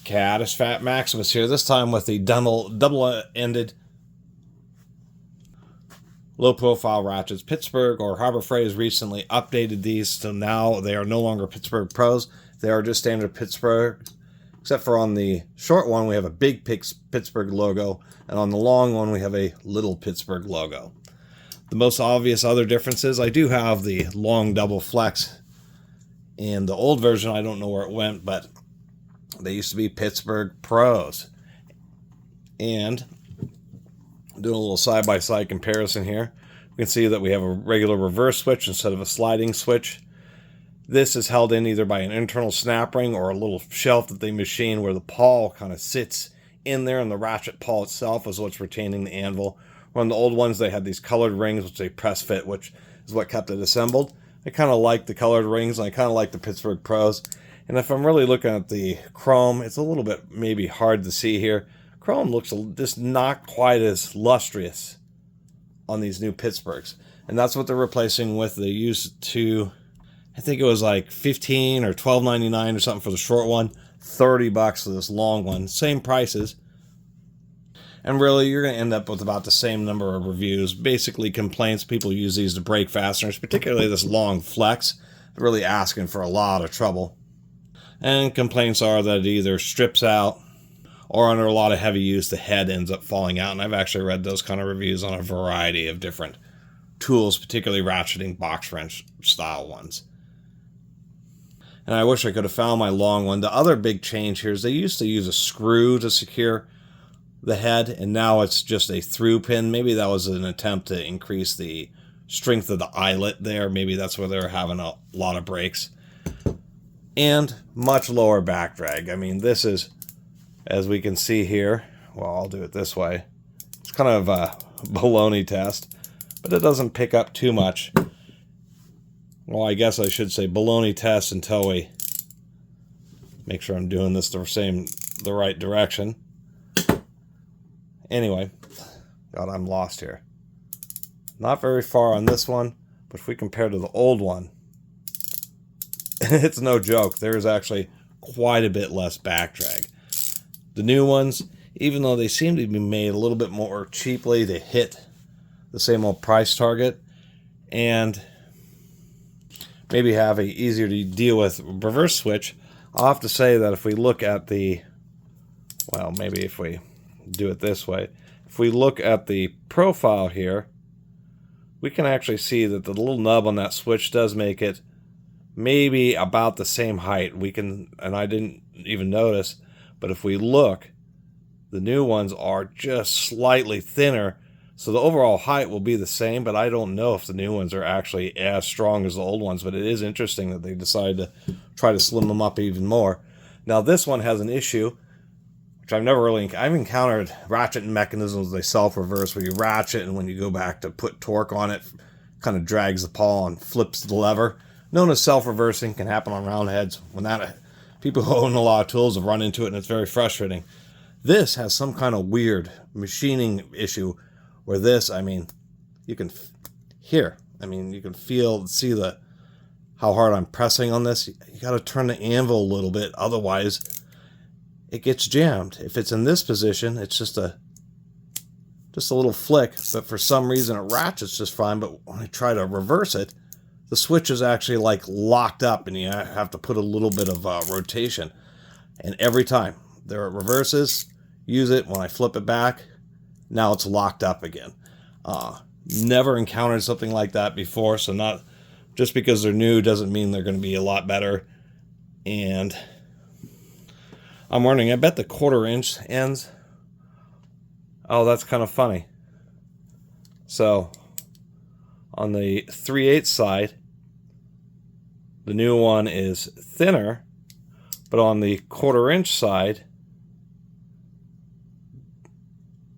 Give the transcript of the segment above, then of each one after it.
Catus Fat Maximus here, this time with the double-ended low-profile ratchets. Pittsburgh or Harbor Freight has recently updated these, so now they are no longer Pittsburgh Pros. They are just standard Pittsburgh, except for on the short one we have a big Pittsburgh logo, and on the long one we have a little Pittsburgh logo. The most obvious other differences, I do have the long double flex. In the old version, I don't know where it went, but they used to be Pittsburgh Pros. And doing a little side-by-side comparison here, we can see that we have a regular reverse switch instead of a sliding switch. This is held in either by an internal snap ring or a little shelf that they machine where the pawl kind of sits in there, and the ratchet pawl itself is what's retaining the anvil. On the old ones, they had these colored rings, which they press fit, which is what kept it assembled. I kind of like the colored rings, and I kind of like the Pittsburgh Pros. And if I'm really looking at the chrome, it's a little bit maybe hard to see here. Chrome looks just not quite as lustrous on these new Pittsburghs. And that's what they're replacing with. They used to, I think it was like $15 or $12.99 or something for the short one. $30 for this long one. Same prices. And really, you're going to end up with about the same number of reviews. Basically, complaints. People use these to break fasteners, particularly this long flex. They're really asking for a lot of trouble. And complaints are that it either strips out or under a lot of heavy use, the head ends up falling out. And I've actually read those kind of reviews on a variety of different tools, particularly ratcheting box wrench style ones. And I wish I could have found my long one. The other big change here is they used to use a screw to secure the head, and now it's just a through pin. Maybe that was an attempt to increase the strength of the eyelet there. Maybe that's where they're having a lot of breaks. And much lower back drag. I mean, this is, as we can see here, well, I'll do it this way. It's kind of a baloney test, but it doesn't pick up too much. Well, I guess I should say baloney test until we make sure I'm doing this the right direction. Anyway, God, I'm lost here. Not very far on this one, but if we compare to the old one, it's no joke. There's actually quite a bit less back drag. The new ones, even though they seem to be made a little bit more cheaply to hit the same old price target, and maybe have a easier to deal with reverse switch, I'll have to say that if we look at the, well, maybe if we do it this way, if we look at the profile here, we can actually see that the little nub on that switch does make it maybe about the same height. We can, and I didn't even notice, but if we look, the new ones are just slightly thinner, so the overall height will be the same, but I don't know if the new ones are actually as strong as the old ones, but it is interesting that they decided to try to slim them up even more. Now this one has an issue, which I've encountered ratchet mechanisms, they self-reverse, where you ratchet, and when you go back to put torque on it, kind of drags the pawl and flips the lever. Known as self-reversing, can happen on round heads. People who own a lot of tools have run into it, and it's very frustrating. This has some kind of weird machining issue, where this, I mean, you can hear, I mean, you can see how hard I'm pressing on this. You got to turn the anvil a little bit, otherwise it gets jammed. If it's in this position, it's just a little flick, but for some reason it ratchets just fine. But when I try to reverse it, the switch is actually like locked up, and you have to put a little bit of rotation. And every time there it reverses, use it. When I flip it back, now it's locked up again. Never encountered something like that before, so not just because they're new doesn't mean they're going to be a lot better. And I'm wondering, I bet the 1/4 inch ends. Oh, that's kind of funny. So on the 3/8 side, the new one is thinner, but on the 1/4 inch side,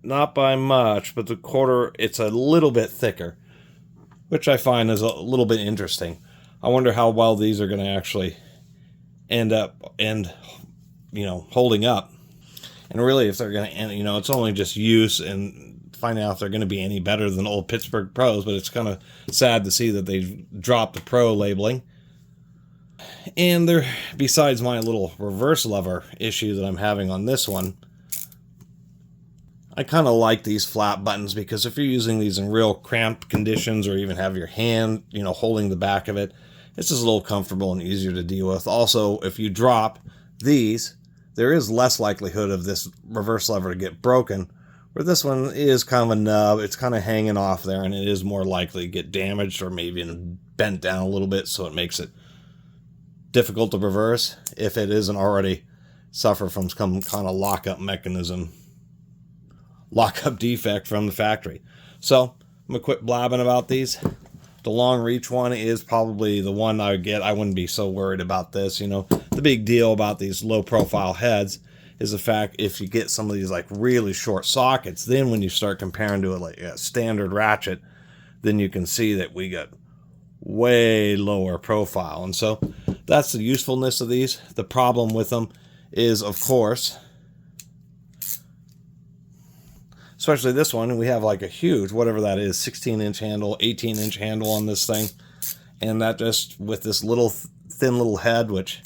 not by much, but it's a little bit thicker, which I find is a little bit interesting. I wonder how well these are going to actually end up holding up. And really, if they're going to end, it's only just use and finding out if they're going to be any better than old Pittsburgh Pros, but it's kind of sad to see that they've dropped the Pro labeling. And there, besides my little reverse lever issue that I'm having on this one, I kind of like these flat buttons because if you're using these in real cramped conditions or even have your hand, holding the back of it, it's just a little comfortable and easier to deal with. Also, if you drop these, there is less likelihood of this reverse lever to get broken, where this one is kind of a nub. It's kind of hanging off there, and it is more likely to get damaged or maybe bent down a little bit, so it makes it difficult to reverse if it isn't already suffer from some kind of lockup defect from the factory. So I'm gonna quit blabbing about these. The long reach one is probably the one I would get. I wouldn't be so worried about this. The big deal about these low profile heads is the fact if you get some of these like really short sockets, then when you start comparing to a standard ratchet, then you can see that we got way lower profile. And so that's the usefulness of these. The problem with them is, of course, especially this one, we have like a huge, whatever that is, 16-inch handle, 18-inch handle on this thing. And that just, with this little thin little head, which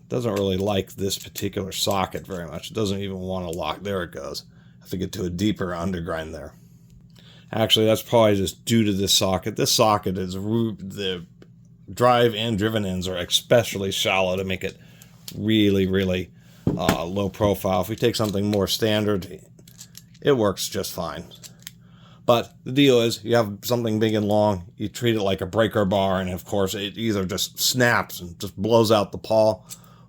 doesn't really like this particular socket very much. It doesn't even want to lock. There it goes. I have to get to a deeper undergrind there. Actually, that's probably just due to this socket. This socket is, the drive and driven ends are especially shallow to make it really, really low profile. If we take something more standard, it works just fine. But the deal is, you have something big and long, you treat it like a breaker bar, and of course it either just snaps and just blows out the pawl,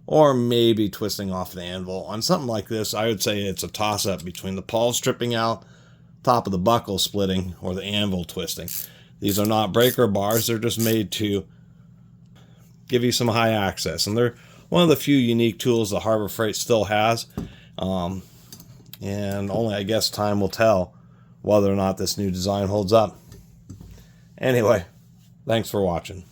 or maybe twisting off the anvil. On something like this, I would say it's a toss-up between the pawl stripping out, top of the buckle splitting, or the anvil twisting. These are not breaker bars, they're just made to give you some high access, and they're one of the few unique tools that Harbor Freight still has. And only, I guess, time will tell whether or not this new design holds up. Anyway, thanks for watching.